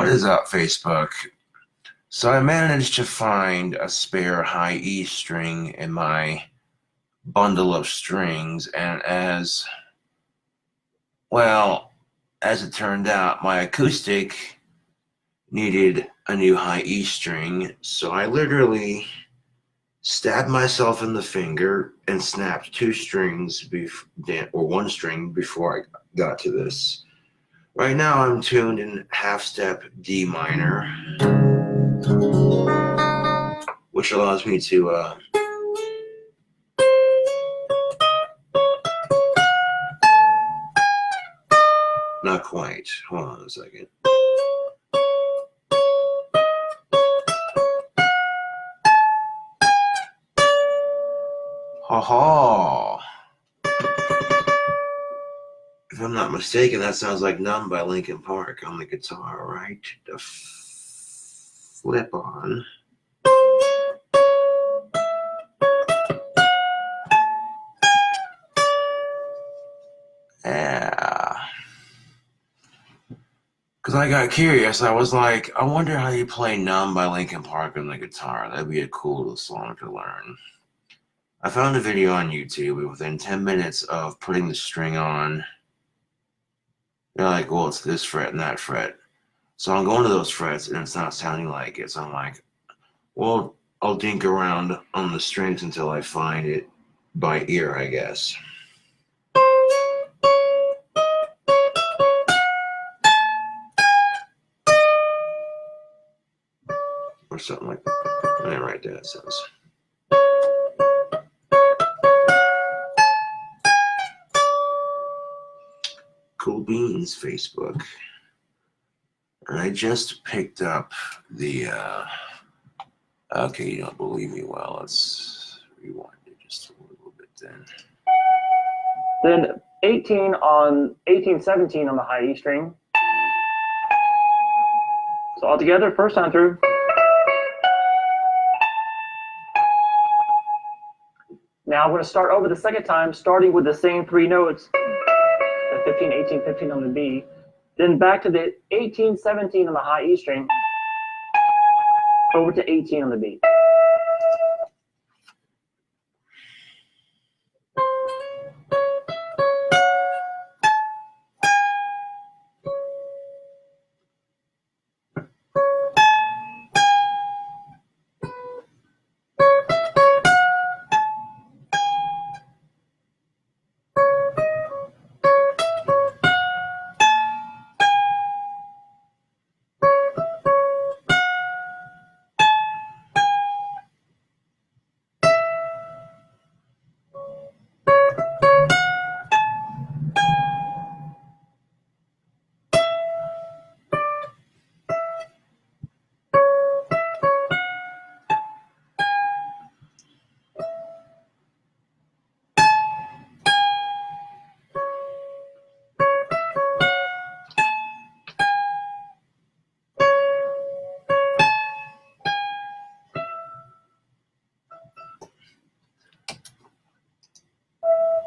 What is up, Facebook? So I managed to find a spare high E string in my bundle of strings, and as it turned out, my acoustic needed a new high E string, so I literally stabbed myself in the finger and snapped two strings, or one string, before I got to this. Right now I'm tuned in half step D minor, which allows me to not quite. Hold on a second. Ha ha. If I'm not mistaken, that sounds like Numb by Linkin Park on the guitar, right? The flip on. Yeah. Because I got curious. I was like, I wonder how you play Numb by Linkin Park on the guitar. That'd be a cool song to learn. I found a video on YouTube, and within 10 minutes of putting the string on, they're like, well, it's this fret and that fret. So I'm going to those frets, and it's not sounding like it. So I'm like, well, I'll dink around on the strings until I find it by ear, I guess. Or something like that. Yeah, right there it says. Cool beans, Facebook. And I just picked up the, okay, you don't believe me. Well, let's rewind it just a little bit then. Then 17 on the high E string. So all together, first time through. Now I'm going to start over the second time, starting with the same three notes, the 15, 18, 15 on the B. Then back to the 18, 17 on the high E string, over to 18 on the B.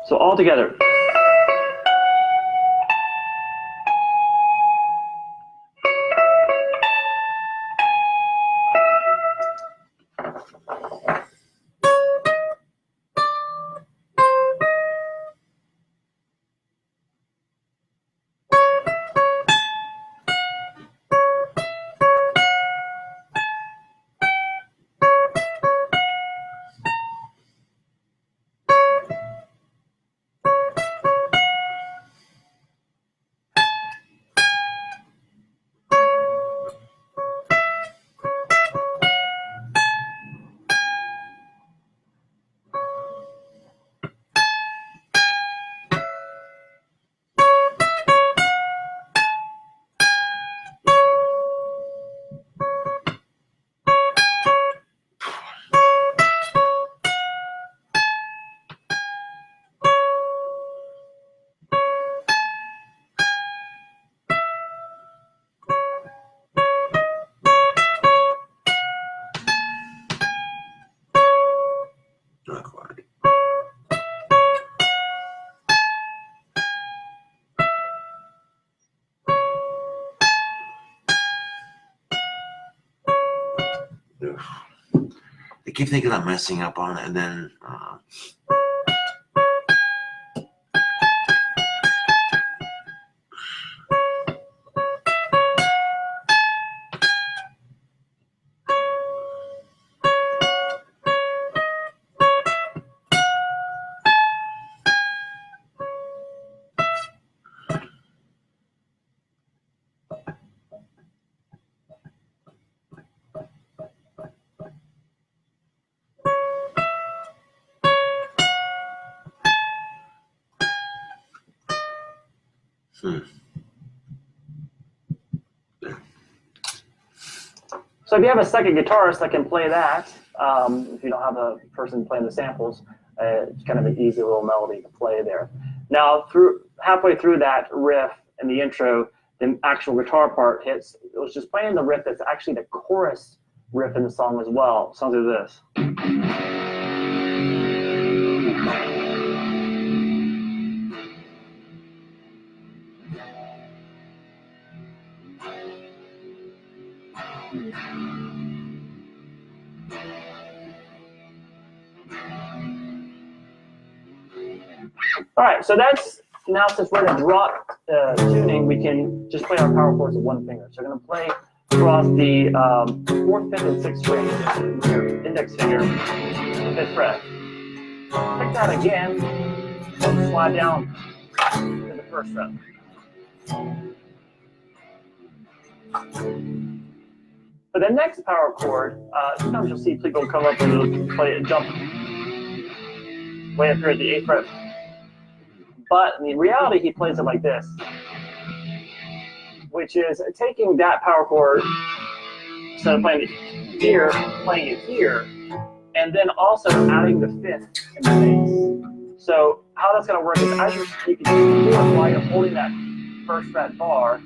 So all together. Ugh. I keep thinking I'm messing up on it, and then So if you have a second guitarist that can play that, if you don't have a person playing the samples, it's kind of an easy little melody to play there. Now, halfway through that riff in the intro, the actual guitar part hits. It was just playing the riff that's actually the chorus riff in the song as well. It sounds like this. All right, so that's now, since we're in a drop tuning, we can just play our power chords with one finger. So we're going to play across the 4th, 5th, and 6th strings, your index finger, 5th fret. Pick that again, and slide down to the 1st fret. For the next power chord, sometimes you'll see people come up and play a jump way up here at the 8th fret. But in reality, he plays it like this, which is taking that power chord, instead of playing it here, playing it here, and then also adding the 5th in the bass. So how that's going to work is as you can do it while you're holding that 1st fret bar,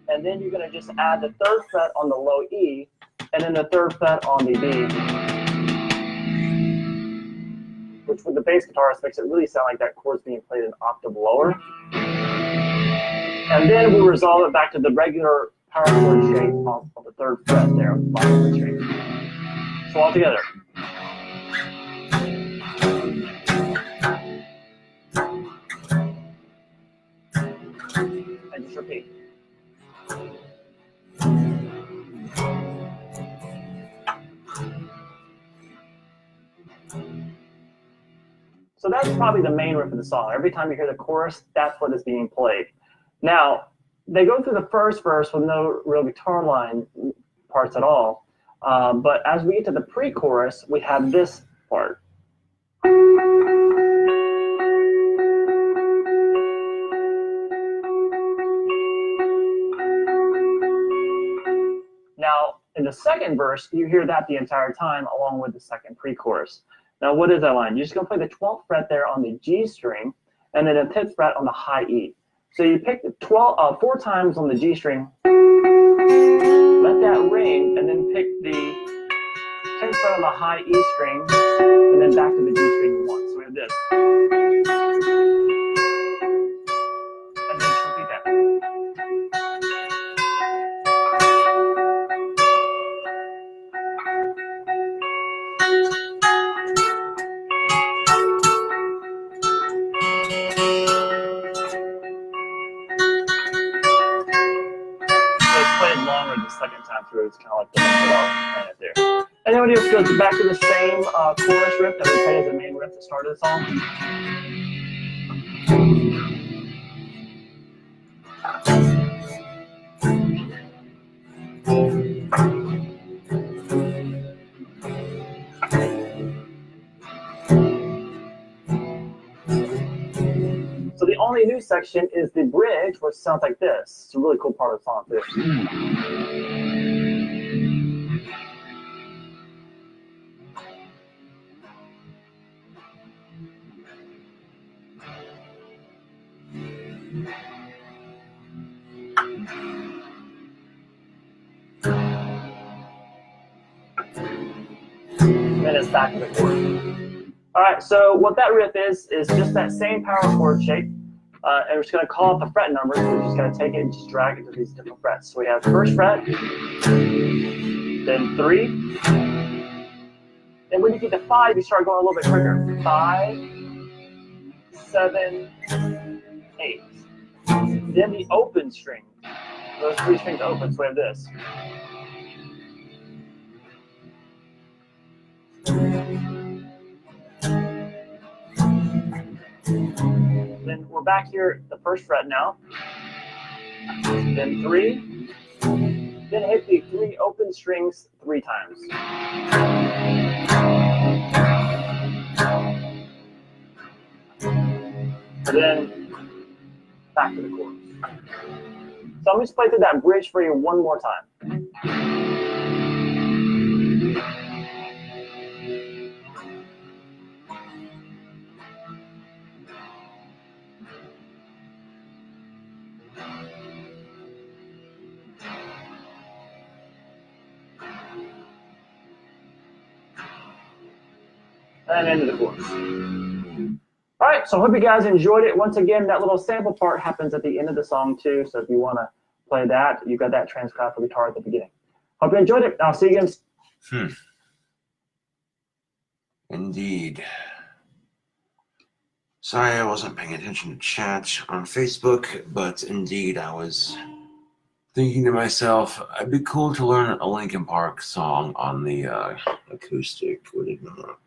and then you're going to just add the 3rd fret on the low E, and then the 3rd fret on the B, which with the bass guitarist makes it really sound like that chord's being played an octave lower. And then we resolve it back to the regular power chord shape on the 3rd fret there, bottom of the string. So all together. And just repeat. So that's probably the main riff of the song. Every time you hear the chorus, that's what is being played. Now, they go through the first verse with no real guitar line parts at all. But as we get to the pre-chorus, we have this part. Now, in the second verse, you hear that the entire time along with the second pre-chorus. Now, what is that line? You're just going to play the 12th fret there on the G string, and then the 10th fret on the high E. So you pick the 4 times on the G string, let that ring, and then pick the 10th fret on the high E string, and then back to the G string once. So we have this. And then just repeat that. Second time through, it's kind of like the there. And then we just go back to the same chorus riff that we played as the main riff that started the song. So the only new section is the bridge, which sounds like this. It's a really cool part of the song too. And then it's back to the chord. All right, so what that riff is just that same power chord shape. And we're just going to call out the fret numbers. We're just going to take it and just drag it to these different frets. So we have 1st fret, then 3, And when you get to 5, you start going a little bit quicker. 5, 7, 8. Then the open string. Those 3 strings open, so we have this. Then we're back here at the 1st fret now. Then 3. Then hit the 3 open strings 3 times. And then back to the chorus. So I'm just play through that bridge for you one more time. And into the chorus. All right, so I hope you guys enjoyed it. Once again, that little sample part happens at the end of the song too. So if you want to play that, you've got that transcribed for guitar at the beginning. Hope you enjoyed it. I'll see you again. Indeed. Sorry I wasn't paying attention to chat on Facebook, but indeed I was thinking to myself, it'd be cool to learn a Linkin Park song on the acoustic, would it not?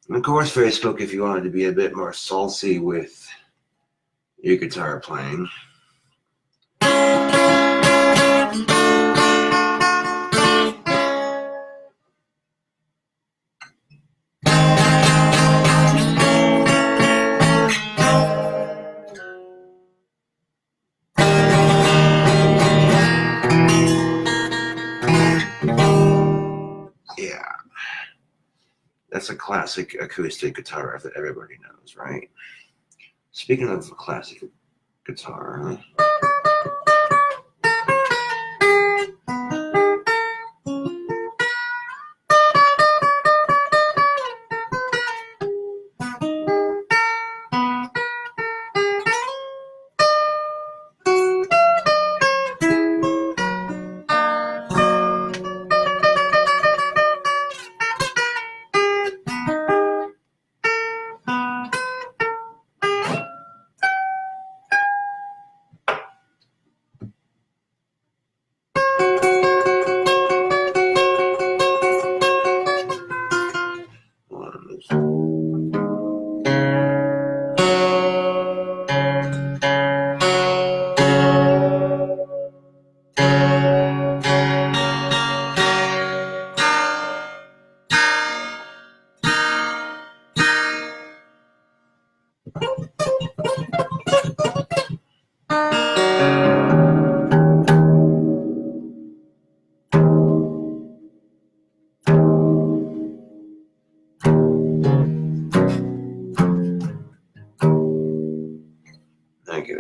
And of course, Facebook, if you wanted to be a bit more saucy with your guitar playing. Yeah. That's a classic acoustic guitar riff that everybody knows, right? Speaking of classic guitar,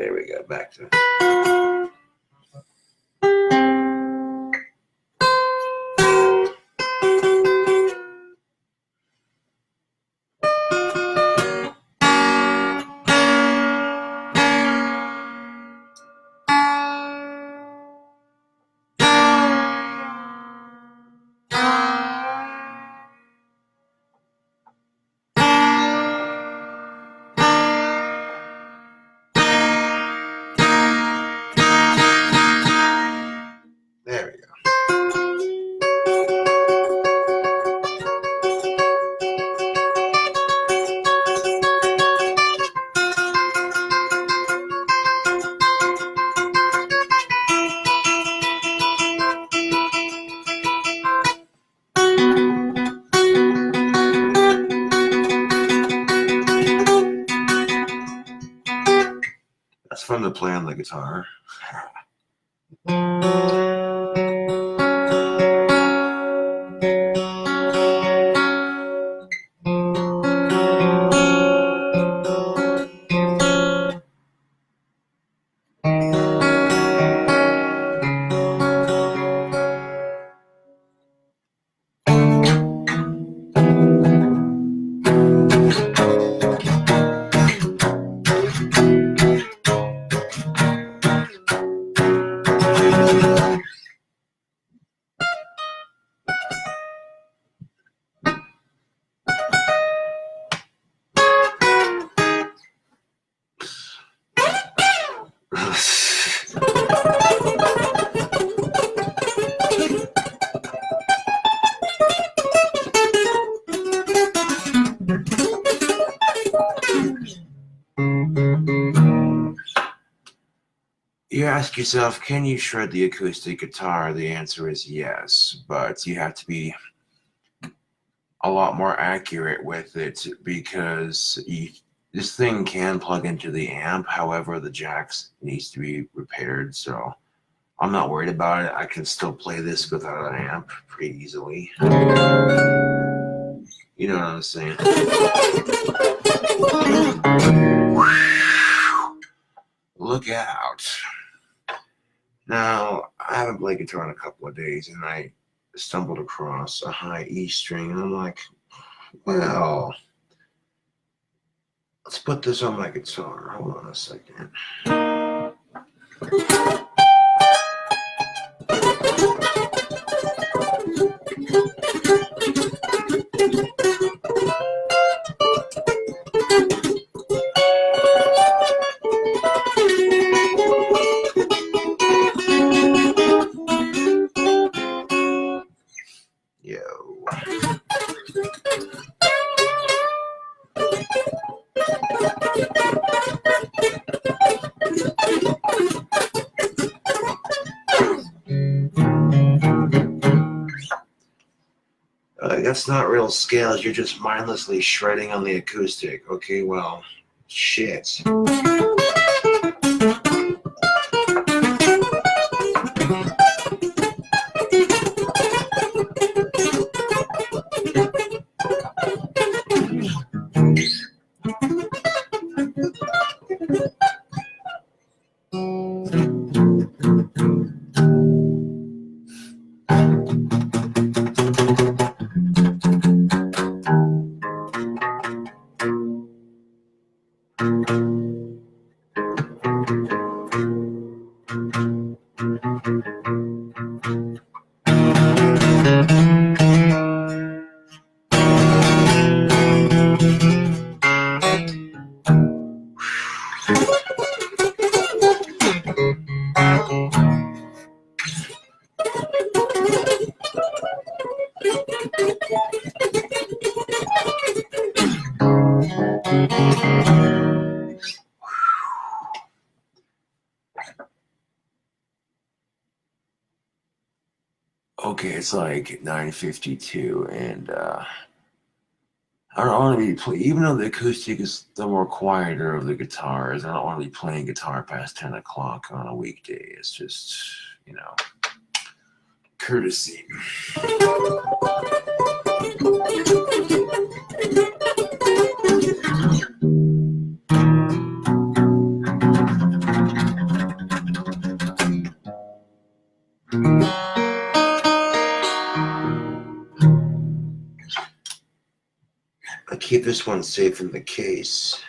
there we go. Back to. There we go. That's fun to play on the guitar. You ask yourself, can you shred the acoustic guitar? The answer is yes, but you have to be a lot more accurate with it because this thing can plug into the amp. However, the jacks needs to be repaired, so I'm not worried about it. I can still play this without an amp pretty easily. You know what I'm saying? Look out. Now, I haven't played guitar in a couple of days, and I stumbled across a high E string, and I'm like, well, let's put this on my guitar. Hold on a second. That's not real scales. You're just mindlessly shredding on the acoustic. Okay, well, shit. Okay, it's like 9:52, and I don't want to be playing, even though the acoustic is the more quieter of the guitars, I don't want to be playing guitar past 10 o'clock on a weekday. It's just, you know, courtesy. keep this one safe in the case.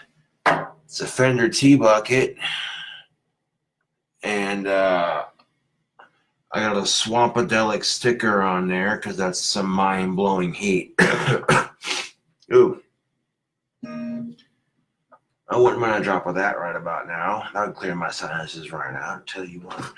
It's a Fender T-Bucket, and I got a Swampadelic sticker on there because that's some mind-blowing heat. Ooh. I wouldn't mind a drop of that right about now. That would clear my sinuses right now, I'll tell you what.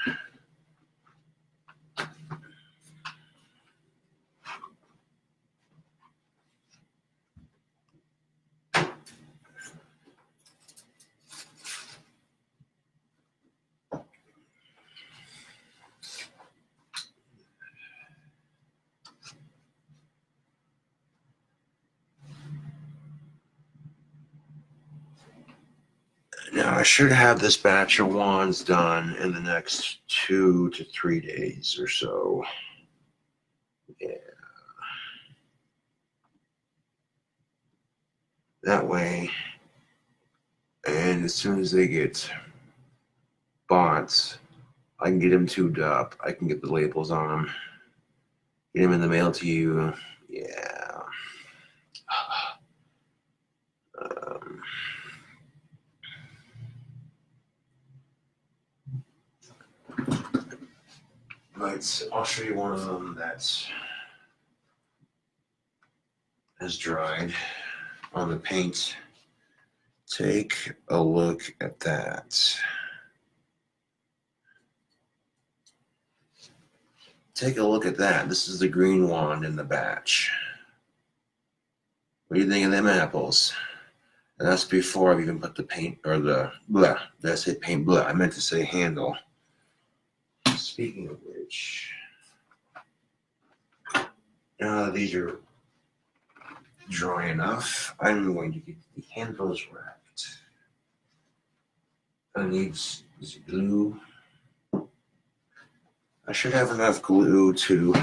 Now, I should have this batch of wands done in the next 2 to 3 days or so. Yeah. That way, and as soon as they get bought, I can get them tubed up. I can get the labels on them, get them in the mail to you. Yeah. But I'll show you one of them that's has dried on the paint. Take a look at that. Take a look at that. This is the green wand in the batch. What do you think of them apples? And that's before I've even put the paint, or the, blah, did I say paint? Blah, I meant to say handle. Speaking of which, now that these are dry enough, I'm going to get the handles wrapped. I need glue. I should have enough glue to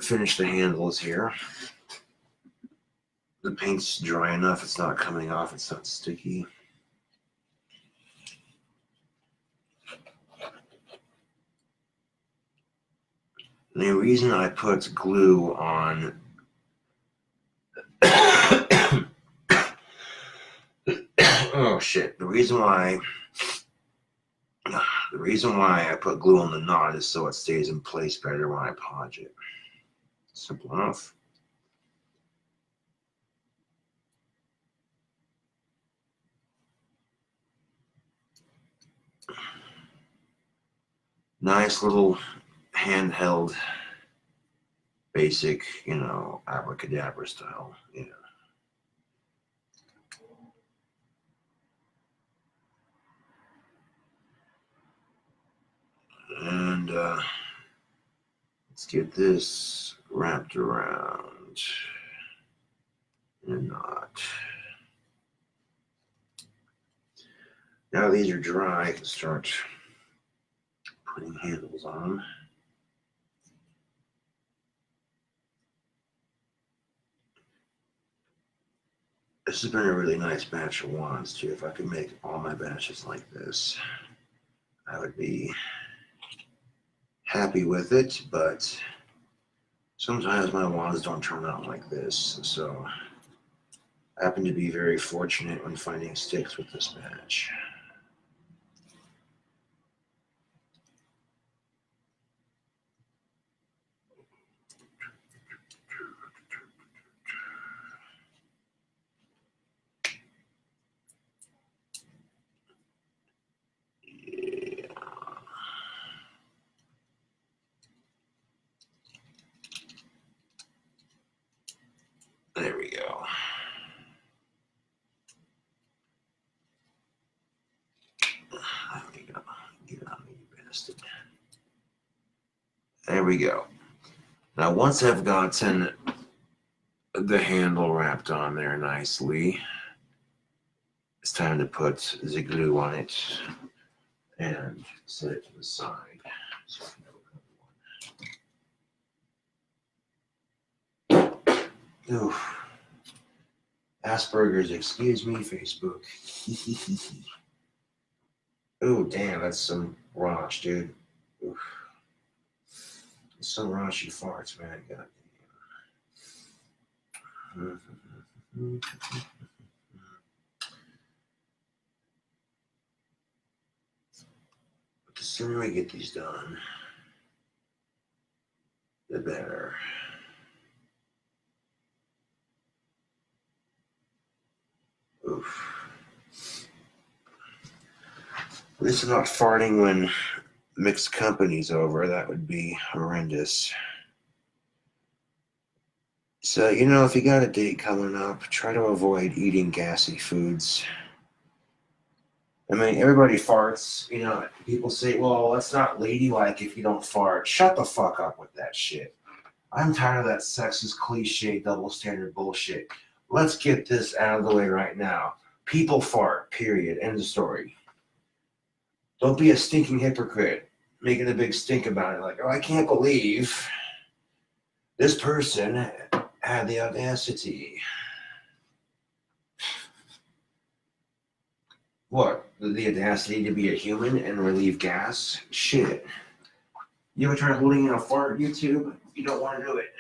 finish the handles here. The paint's dry enough, it's not coming off, it's not sticky. And the reason I put glue on oh shit, the reason why I put glue on the knot is so it stays in place better when I podge it. Simple enough. Nice little handheld, basic, you know, abracadabra style, you know. And let's get this wrapped around in a knot. Now these are dry, I can start putting handles on them. This has been a really nice batch of wands too. If I could make all my batches like this, I would be happy with it, but sometimes my wands don't turn out like this, so I happen to be very fortunate when finding sticks with this batch. There we go. There we go. Get on me, you bastard. There we go. Now, once I've gotten the handle wrapped on there nicely, it's time to put the glue on it and set it to the side. So oof. Asperger's, excuse me, Facebook. Oh, damn, that's some raunchy, dude. Oof. Some raunchy farts, man. God damn. But the sooner we get these done, the better. Oof. At least I'm not farting when mixed company's over. That would be horrendous. So, you know, if you got a date coming up, try to avoid eating gassy foods. I mean, everybody farts. You know, people say, well, that's not ladylike if you don't fart. Shut the fuck up with that shit. I'm tired of that sexist, cliche, double standard bullshit. Let's get this out of the way right now. People fart, period. End of story. Don't be a stinking hypocrite, making a big stink about it. Like, oh, I can't believe this person had the audacity. What? The audacity to be a human and relieve gas? Shit. You ever try holding in a fart, YouTube? You don't want to do it.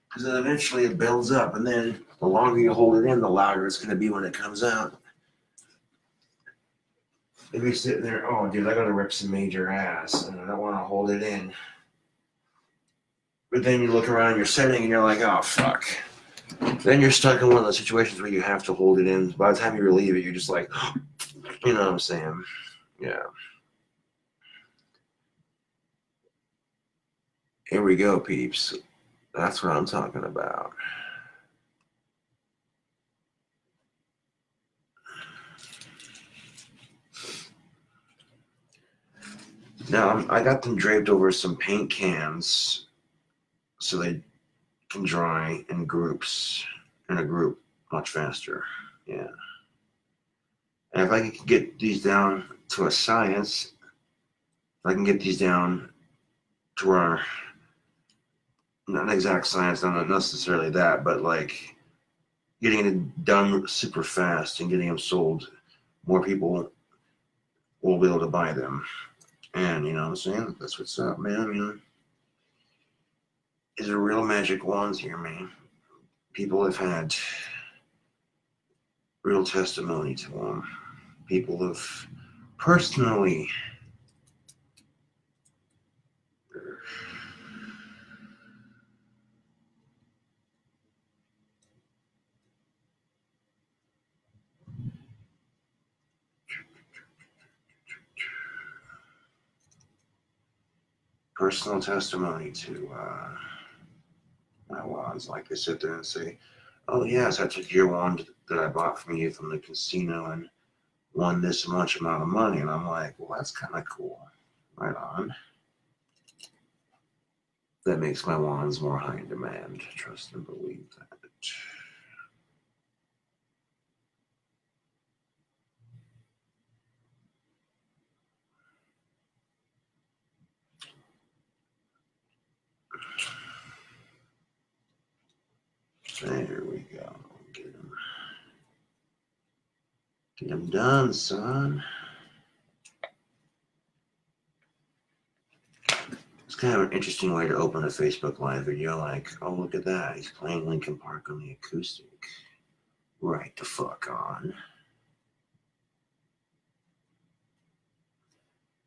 Because then eventually it builds up, and then the longer you hold it in, the louder it's going to be when it comes out. If you're sitting there, oh, dude, I got to rip some major ass, and I don't want to hold it in. But then you look around your setting, and you're like, oh, fuck. Then you're stuck in one of those situations where you have to hold it in. By the time you relieve it, you're just like, you know what I'm saying? Yeah. Here we go, peeps. That's what I'm talking about. Now, I got them draped over some paint cans so they can dry in groups, in a group, much faster. Yeah. And if I can get these down to a science, if I can get these down to where, not an exact science, not necessarily that, but like getting it done super fast and getting them sold, more people will be able to buy them. And you know what I'm saying? That's what's up, man. I mean, these are real magic wands here, man. People have had real testimony to them. People have personally testimony to my wands. Like they sit there and say, oh yes, I took your wand that I bought from you from the casino and won this much amount of money. And I'm like, well, that's kind of cool. Right on. That makes my wands more high in demand. Trust and believe that. There we go. Get them done, son. It's kind of an interesting way to open a Facebook Live video. Like, oh, look at that. He's playing Linkin Park on the acoustic. Right the fuck on.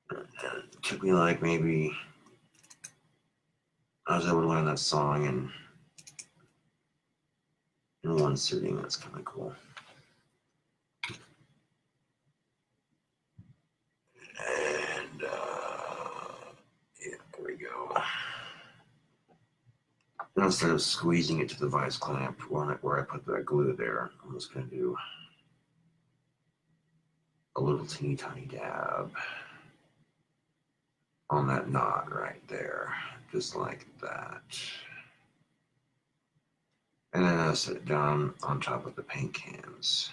And it took me like maybe, I was able to learn that song in one sitting. That's kind of cool. And yeah, there we go. And instead of squeezing it to the vice clamp where I put that glue there, I'm just going to do a little teeny tiny dab on that knot right there, just like that. And then I set it down on top of the paint cans.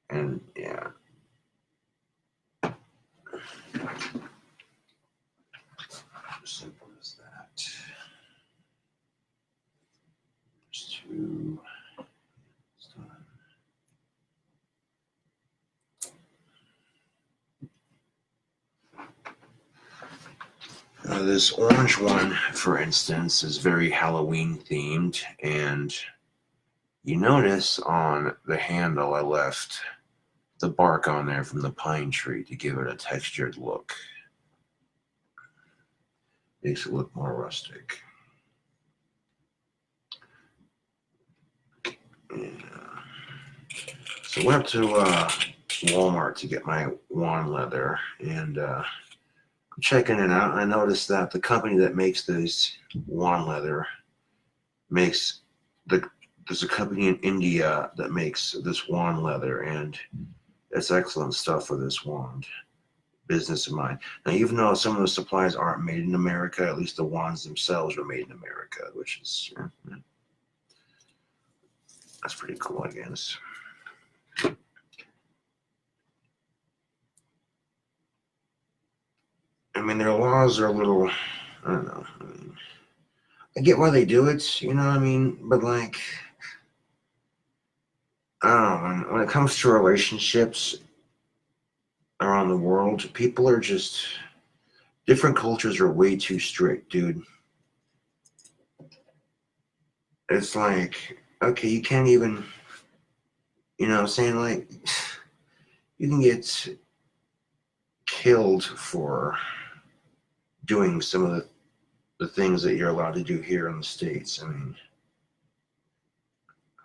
And yeah. Simple as that. Just two. This orange one, for instance, is very Halloween themed, and You notice on the handle I left the bark on there from the pine tree to give it a textured look. Makes it look more rustic. Yeah. So I went up to Walmart to get my wand leather, and I'm checking it out, and I noticed that the company that makes this wand leather makes there's a company in India that makes this wand leather, and it's excellent stuff for this wand business of mine. Now, even though some of the supplies aren't made in America, at least the wands themselves are made in America, which is that's pretty cool, I guess. I mean, their laws are a little, I don't know. I mean, I get why they do it, you know what I mean? But like, I don't know, when it comes to relationships around the world, people are just, different cultures are way too strict, dude. It's like, okay, you can't even, you know what I'm saying? Like, you can get killed for doing some of the things that you're allowed to do here in the States. I mean,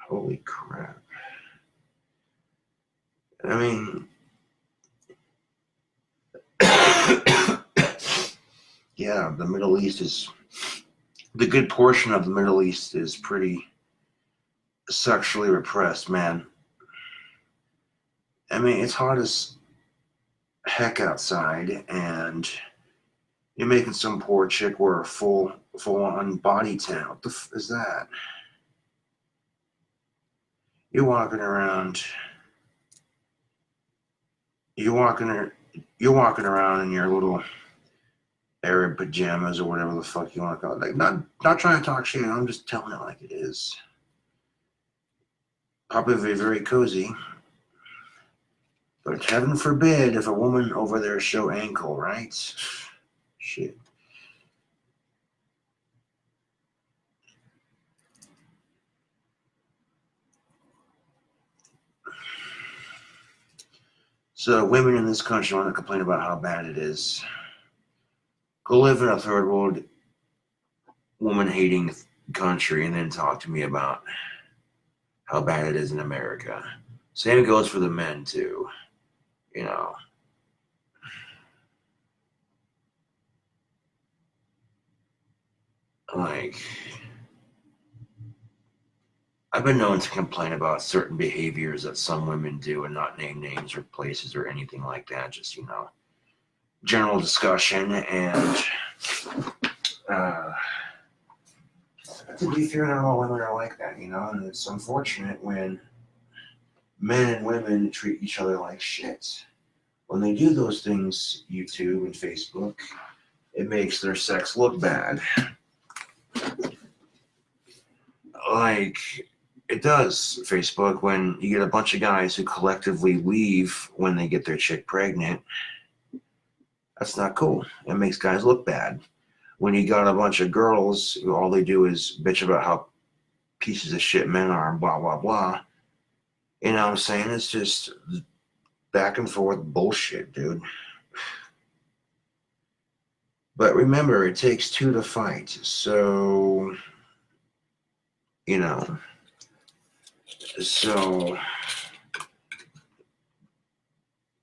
holy crap. I mean, yeah, the Middle East is, the good portion of the Middle East is pretty sexually repressed, man. I mean, it's hot as heck outside, and you're making some poor chick wear a full-on body tan. What the f is that? You're walking around. You're walking around in your little Arab pajamas or whatever the fuck you want to call it. Like, not trying to talk shit. I'm just telling it like it is. Probably very cozy. But heaven forbid if a woman over there show ankle, right? Shit. So women in this country want to complain about how bad it is. Go live in a third world woman-hating country and then talk to me about how bad it is in America. Same goes for the men too, you know. Like, I've been known to complain about certain behaviors that some women do and not name names or places or anything like that. Just, you know, general discussion. And to be fair, not all women are like that, you know. And it's unfortunate when men and women treat each other like shit. When they do those things, YouTube and Facebook, it makes their sex look bad. Like, it does, Facebook, when you get a bunch of guys who collectively leave when they get their chick pregnant. That's not cool. It makes guys look bad. When you got a bunch of girls who all they do is bitch about how pieces of shit men are and blah, blah, blah. You know what I'm saying? It's just back and forth bullshit, dude. But remember, it takes two to fight. So, you know. So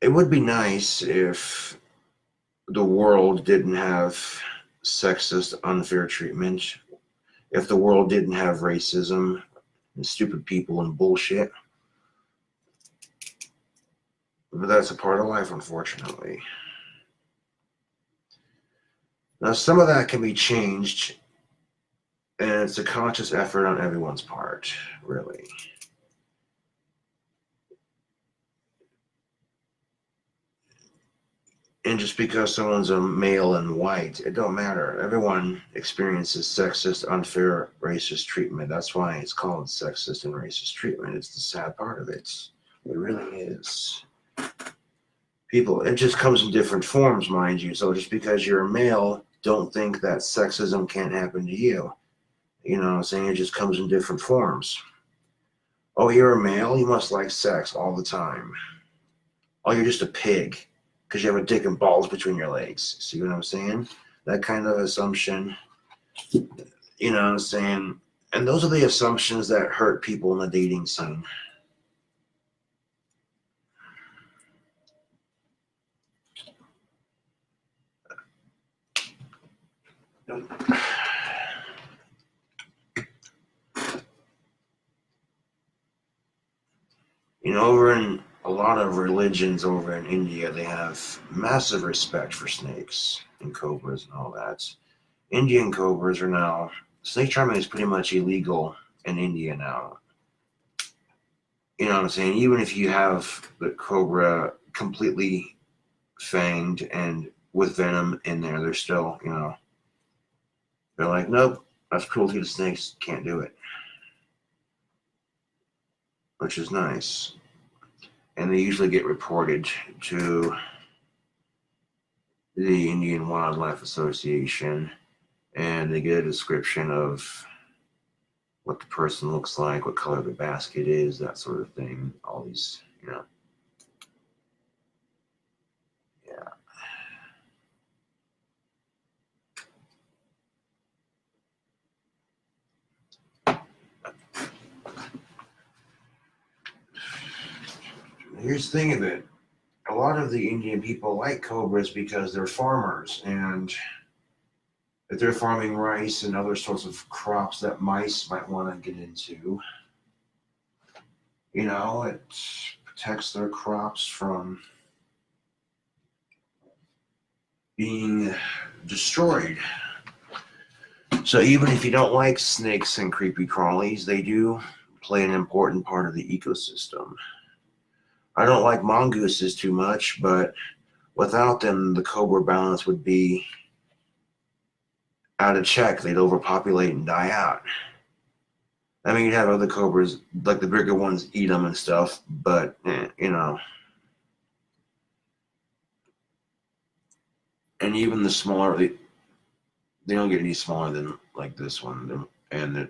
it would be nice if the world didn't have sexist, unfair treatment, if the world didn't have racism and stupid people and bullshit. But that's a part of life, unfortunately. Now, some of that can be changed, and it's a conscious effort on everyone's part, really. And just because someone's a male and white, it don't matter. Everyone experiences sexist, unfair, racist treatment. That's why it's called sexist and racist treatment. It's the sad part of it. It really is. People, it just comes in different forms, mind you. So just because you're a male, don't think that sexism can't happen to you. You know what I'm saying? It just comes in different forms. Oh, you're a male? You must like sex all the time. Oh, you're just a pig because you have a dick and balls between your legs. See what I'm saying? That kind of assumption. You know what I'm saying? And those are the assumptions that hurt people in the dating scene. You know, over in a lot of religions over in India, they have massive respect for snakes and cobras and all that. Indian cobras are now, snake charming is pretty much illegal in India now. You know what I'm saying? Even if you have the cobra completely fanged and with venom in there, they're still, you know, they're like, nope, that's cruelty to snakes, can't do it. Which is nice. And they usually get reported to the Indian Wildlife Association, and they get a description of what the person looks like, what color the basket is, that sort of thing. All these, you know. Yeah. Here's the thing of it. A lot of the Indian people like cobras because they're farmers, and if they're farming rice and other sorts of crops that mice might want to get into, you know, it protects their crops from being destroyed. So even if you don't like snakes and creepy crawlies, they do play an important part of the ecosystem. I don't like mongooses too much, but without them, the cobra balance would be out of check. They'd overpopulate and die out. I mean, you'd have other cobras, like the bigger ones, eat them and stuff, but, you know. And even the smaller, they don't get any smaller than like this one, and the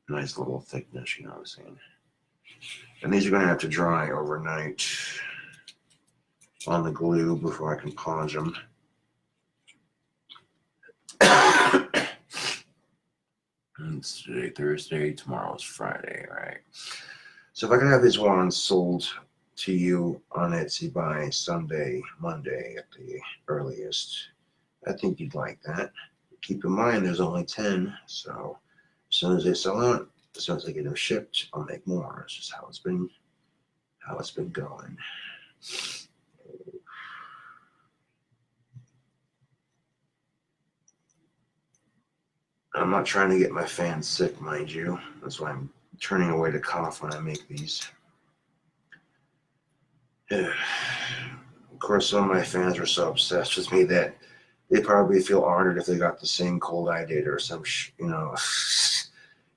nice little thickness, you know what I'm saying? And these are going to have to dry overnight on the glue before I can polish them. It's today Thursday, tomorrow's Friday, right? So if I can have these wands sold to you on Etsy by Sunday, Monday at the earliest, I think you'd like that. Keep in mind there's only 10, so as soon as they sell out, as soon as I get them shipped, I'll make more. It's just how it's been going. I'm not trying to get my fans sick, mind you. That's why I'm turning away to cough when I make these. Of course, some of my fans are so obsessed with me that they probably feel honored if they got the same cold I did or some, you know.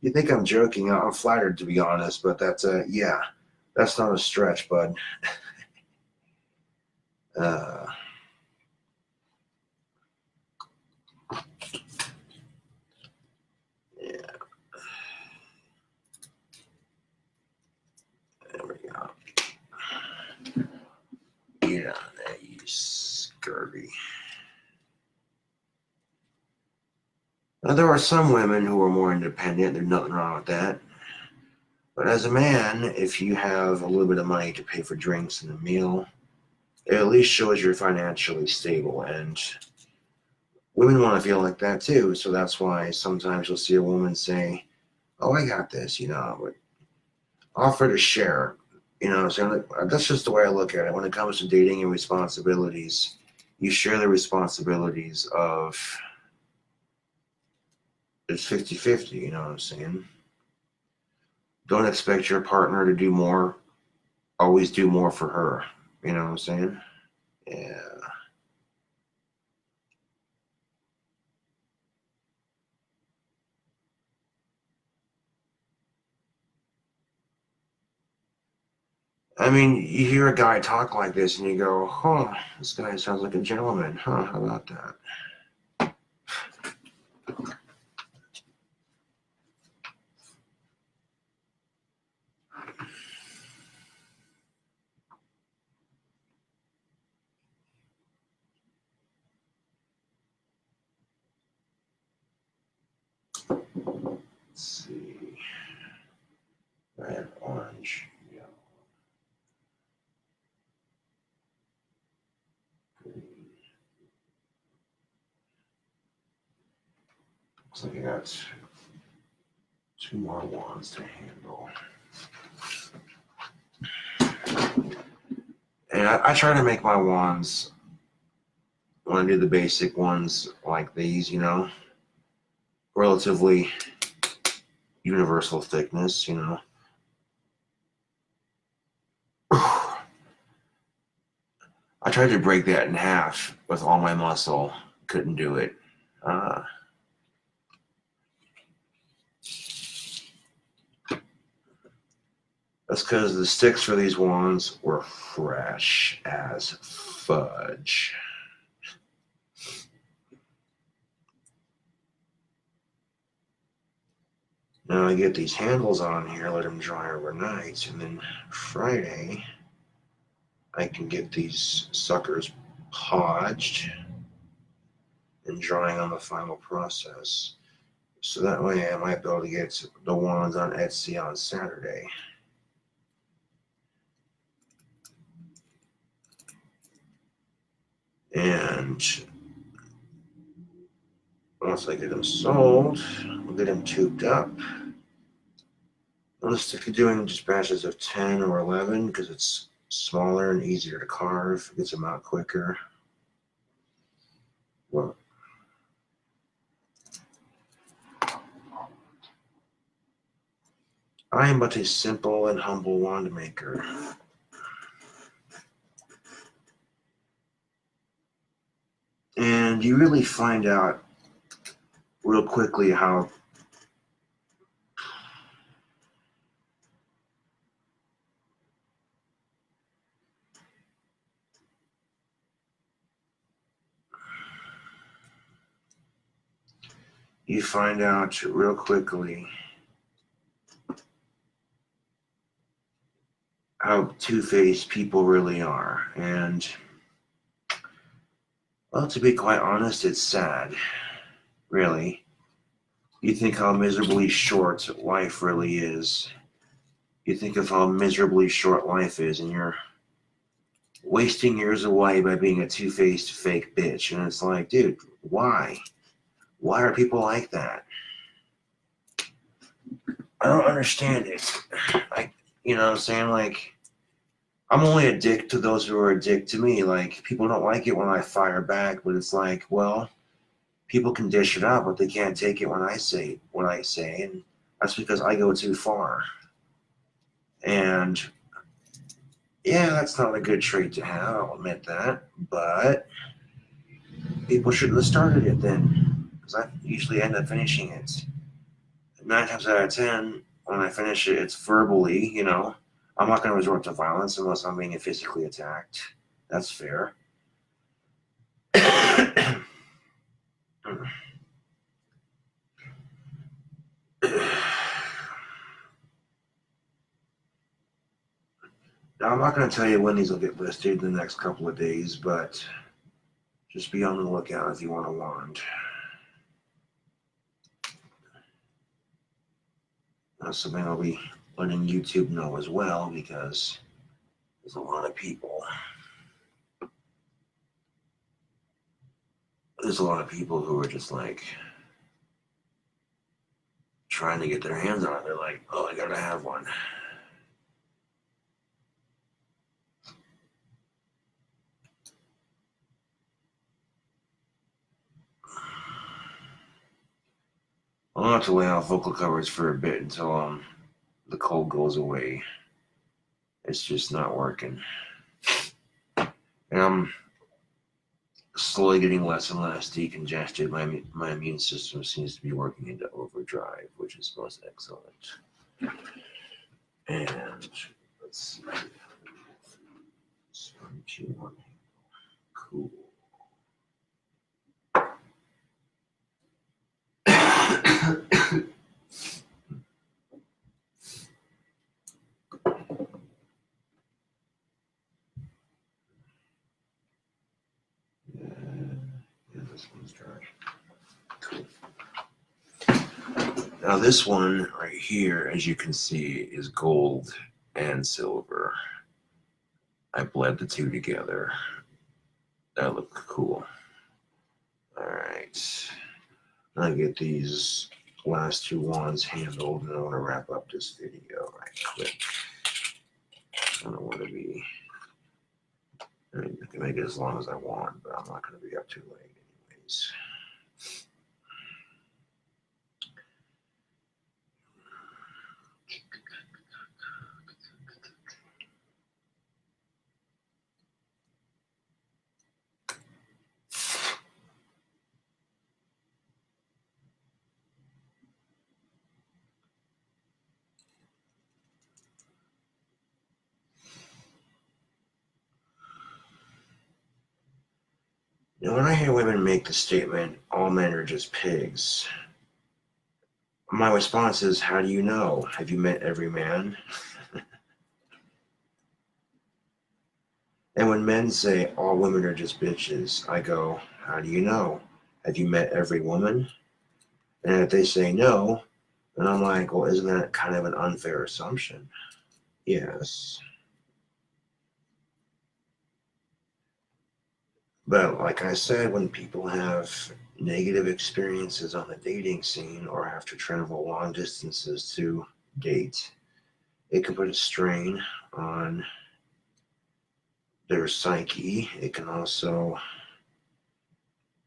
You think I'm joking? I'm flattered, to be honest, but that's yeah, that's not a stretch, bud. Yeah, there we go. Get on that, you scurvy. Now, there are some women who are more independent. There's nothing wrong with that. But as a man, if you have a little bit of money to pay for drinks and a meal, it at least shows you're financially stable. And women want to feel like that too. So that's why sometimes you'll see a woman say, oh, I got this, you know, but offer to share. You know, so that's just the way I look at it. When it comes to dating and responsibilities, you share the responsibilities of, it's 50-50, you know what I'm saying? Don't expect your partner to do more. Always do more for her. You know what I'm saying? Yeah. I mean, you hear a guy talk like this and you go, huh, this guy sounds like a gentleman. Huh, how about that? red, orange, yellow, green. Looks like I got two more wands to handle. And I try to make my wands, when I do the basic ones like these, you know, relatively universal thickness, you know. I tried to break that in half with all my muscle. Couldn't do it. That's because the sticks for these wands were fresh as fudge. Now I get these handles on here, let them dry overnight, and then Friday I can get these suckers podged and drying on the final process. So that way I might be able to get the wands on Etsy on Saturday. And once I get them sold, we'll get them tubed up. I'll stick to doing just batches of 10 or 11 because it's smaller and easier to carve, gets them out quicker. Well, I am but a simple and humble wand maker. And you really find out real quickly how how two-faced people really are. And, well, to be quite honest, it's sad, really. You think how miserably short life really is. You think of how miserably short life is, and you're wasting years away by being a two-faced fake bitch. And it's like, dude, why? Why are people like that? I don't understand it. You know what I'm saying? Like, I'm only a dick to those who are a dick to me. Like, people don't like it when I fire back, but it's like, well, people can dish it out, but they can't take it when I say what I say, and that's because I go too far. And yeah, that's not a good trait to have, I'll admit that, but people shouldn't have started it then, because I usually end up finishing it. 9 times out of 10, when I finish it, it's verbally, you know. I'm not going to resort to violence unless I'm being physically attacked. That's fair. Now, I'm not going to tell you when these will get listed in the next couple of days, but just be on the lookout if you want a wand. That's something I'll be letting YouTube know as well, because there's a lot of people. There's a lot of people who are just like trying to get their hands on it. They're like, oh, I gotta have one. I'll have to lay off vocal covers for a bit until the cold goes away. It's just not working. And I'm slowly getting less and less decongested. My immune system seems to be working into overdrive, which is most excellent. And let's see. Cool. Yeah, this one's dry. Cool. Now this one right here, as you can see, is gold and silver. I bled the two together. That looked cool. All right. I get these last two wands handled, and I want to wrap up this video right quick. I don't want to be. I mean, I can make it as long as I want, but I'm not going to be up too late, anyways. Now, when I hear women make the statement, all men are just pigs, my response is, how do you know? Have you met every man? And when men say, all women are just bitches, I go, how do you know? Have you met every woman? And if they say no, then I'm like, well, isn't that kind of an unfair assumption? Yes. But like I said, when people have negative experiences on the dating scene or have to travel long distances to date, it can put a strain on their psyche. It can also,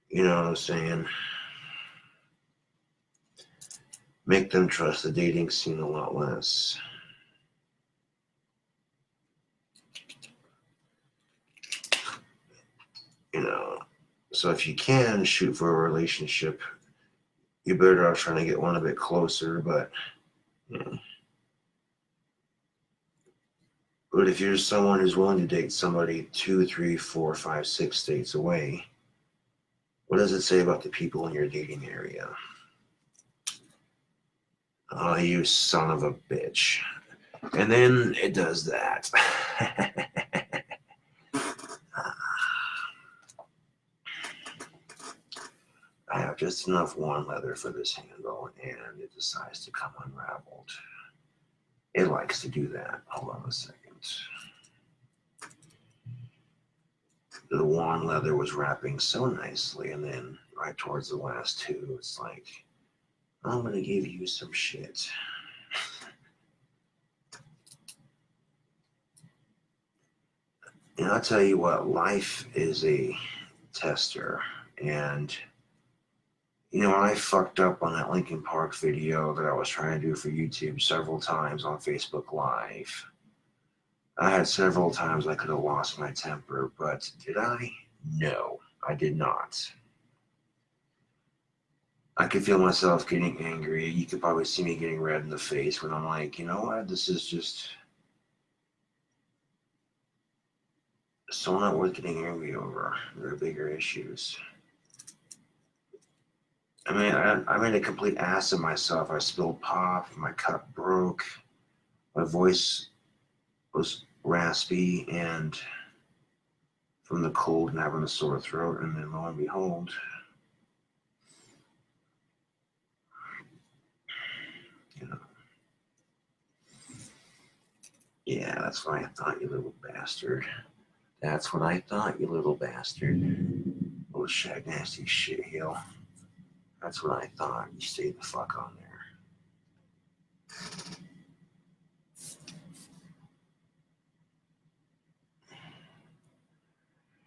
you know what I'm saying, make them trust the dating scene a lot less. You know, so if you can shoot for a relationship, you're better off trying to get one a bit closer, but you know. But if you're someone who's willing to date somebody 2, 3, 4, 5, 6 states away, what does it say about the people in your dating area? Oh, you son of a bitch. And then it does that. I have just enough warm leather for this handle, and it decides to come unraveled. It likes to do that. Hold on a second. The warm leather was wrapping so nicely, and then right towards the last two, it's like, I'm going to give you some shit. And I'll tell you what, life is a tester. And, you know, when I fucked up on that Linkin Park video that I was trying to do for YouTube several times on Facebook Live, I had several times I could have lost my temper, but did I? No, I did not. I could feel myself getting angry. You could probably see me getting red in the face when I'm like, you know what, this is just so not worth getting angry over. There are bigger issues. I mean, I made a complete ass of myself. I spilled pop, my cup broke, my voice was raspy and from the cold and having a sore throat, and then lo and behold, you know, yeah, that's what I thought, you little bastard. That's what I thought, you little bastard. Little shag nasty shit heel. That's what I thought. You stay the fuck on there.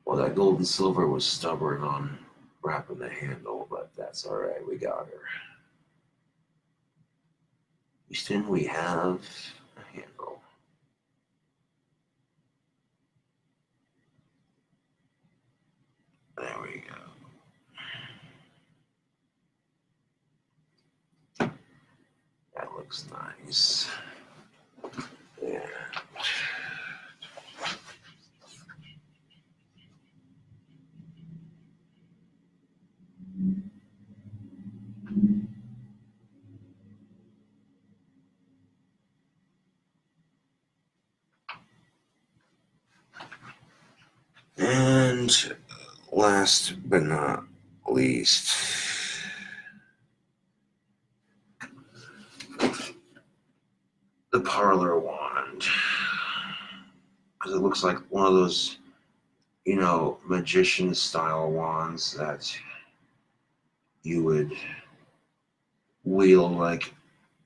Well, that gold and silver was stubborn on wrapping the handle, but that's all right. We got her. Houston, we have a handle. There we go. That looks nice. Yeah. And last but not least, the parlor wand, because it looks like one of those, you know, magician style wands that you would wield like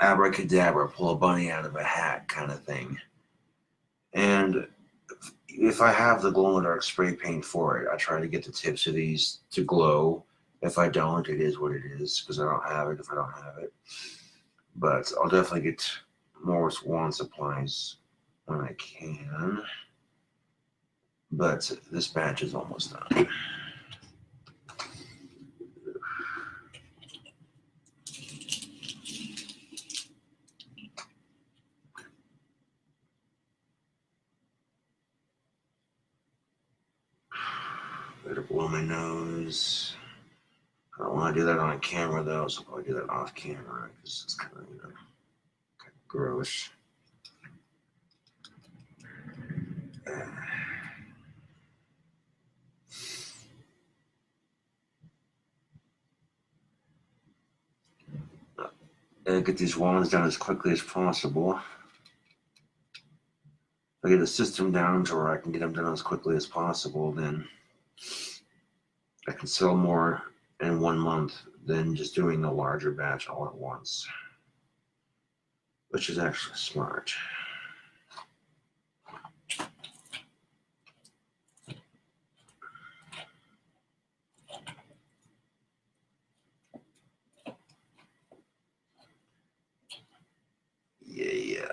abracadabra, pull a bunny out of a hat kind of thing. And if I have the glow in the dark spray paint for it, I try to get the tips of these to glow. If I don't, it is what it is, because I don't have it if I don't have it. But I'll definitely get more wand supplies when I can. But this batch is almost done. Better blow my nose. I don't want to do that on camera though, so I'll probably do that off camera because it's kind of, you know, kind of gross. And get these wands done as quickly as possible. If I get the system down to where I can get them done as quickly as possible, then I can sell more in 1 month than just doing a larger batch all at once, which is actually smart. Yeah.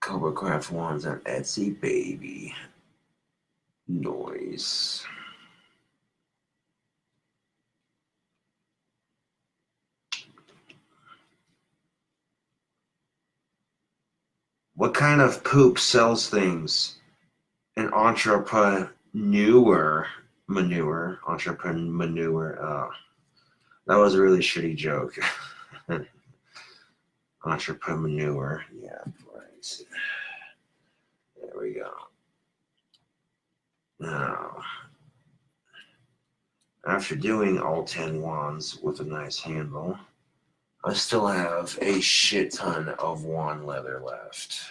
Cobra Craft wands on Etsy, baby. Noise. What kind of poop sells things? An entrepreneur manure. That was a really shitty joke. Entrepreneur. Yeah, right. There we go. Now, after doing all 10 wands with a nice handle, I still have a shit ton of wand leather left.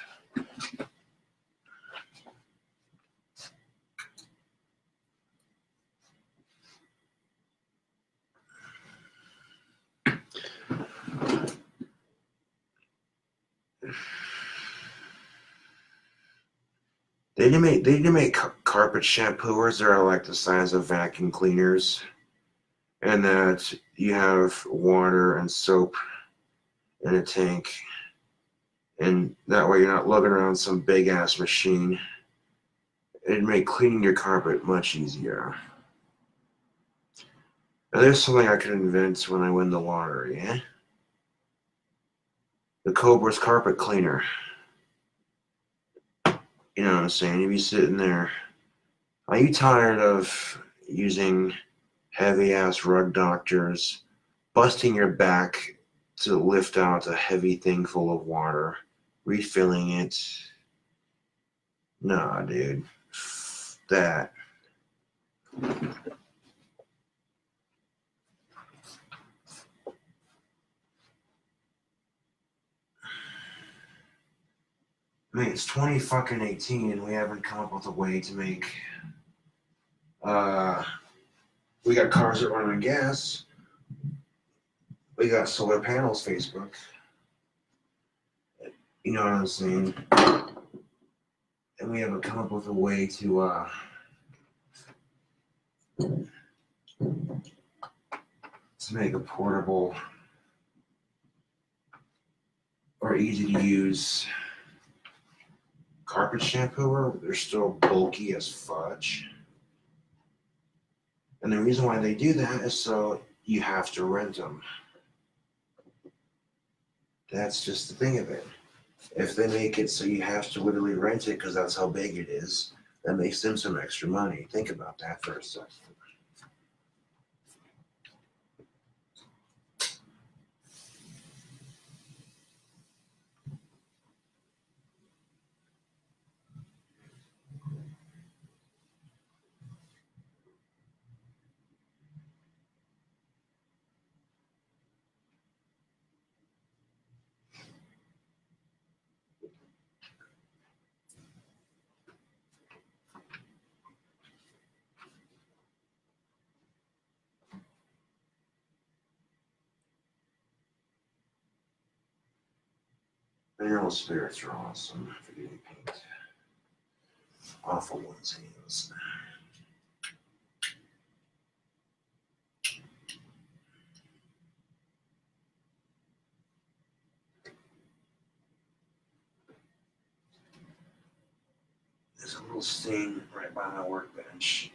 They need to make carpet shampooers that are like the size of vacuum cleaners, and that you have water and soap in a tank, and that way you're not lugging around some big ass machine. It'd make cleaning your carpet much easier. Now there's something I could invent when I win the lottery, eh? The Cobra's carpet cleaner. You know what I'm saying? You'd be sitting there. Are you tired of using heavy ass rug doctors, busting your back to lift out a heavy thing full of water, refilling it? Nah, dude. That. I mean, it's 20 fucking 18 and we haven't come up with a way to make, we got cars that run on gas. We got solar panels, Facebook. You know what I'm saying? And we haven't come up with a way to make a portable or easy to use carpet shampooer. They're still bulky as fudge. And the reason why they do that is so you have to rent them. That's just the thing of it. If they make it so you have to literally rent it because that's how big it is, that makes them some extra money. Think about that for a second. Mineral spirits are awesome for getting paint off of one's hands. There's a little stain right by my workbench.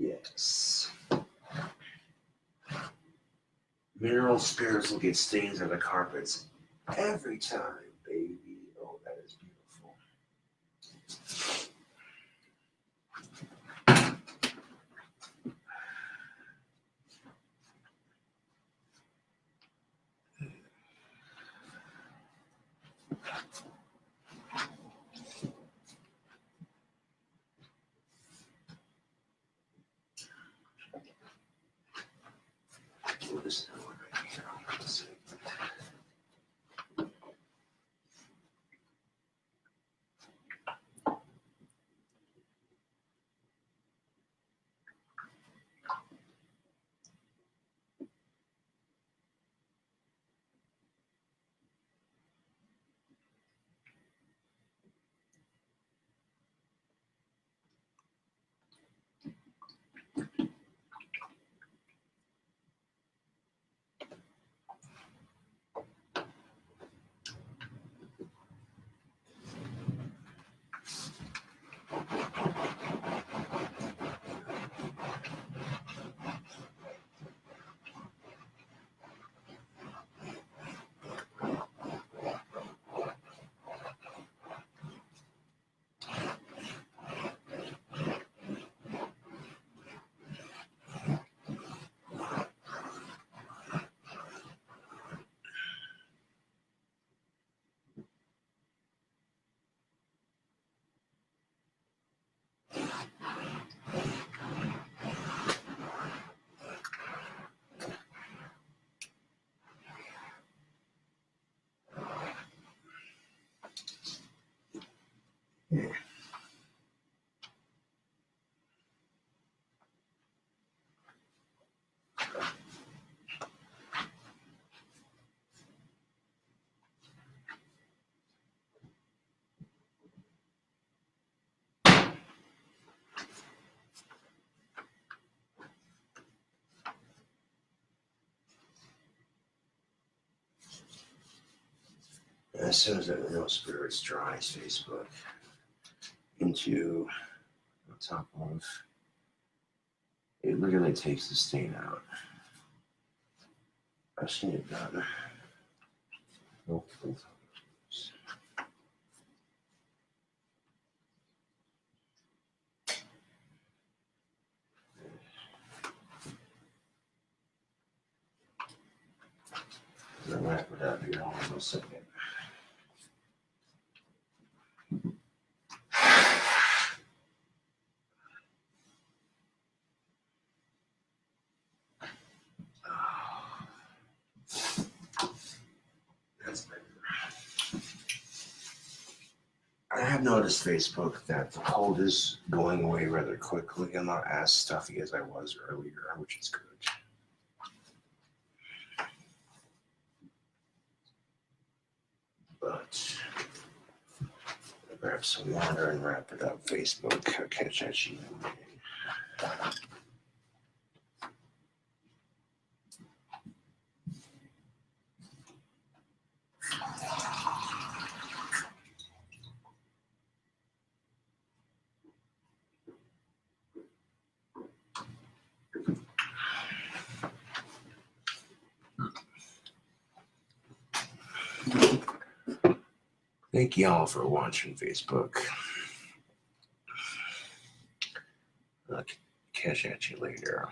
Yes. Mineral spirits will get stains on the carpets every time, baby. Oh, that is beautiful. Oh, this is one right here. Let's see. Yeah. As soon as that mineral spirits dries Facebook into on top of, it literally takes the stain out. I've seen it done multiple times. I'm gonna wrap it up here. Hold on a second. have noticed Facebook that the cold is going away rather quickly. I'm not as stuffy as I was earlier, which is good. But I'll grab some water and wrap it up. Facebook, I'll catch at you in a minute. Thank y'all for watching Facebook. I'll catch at you later.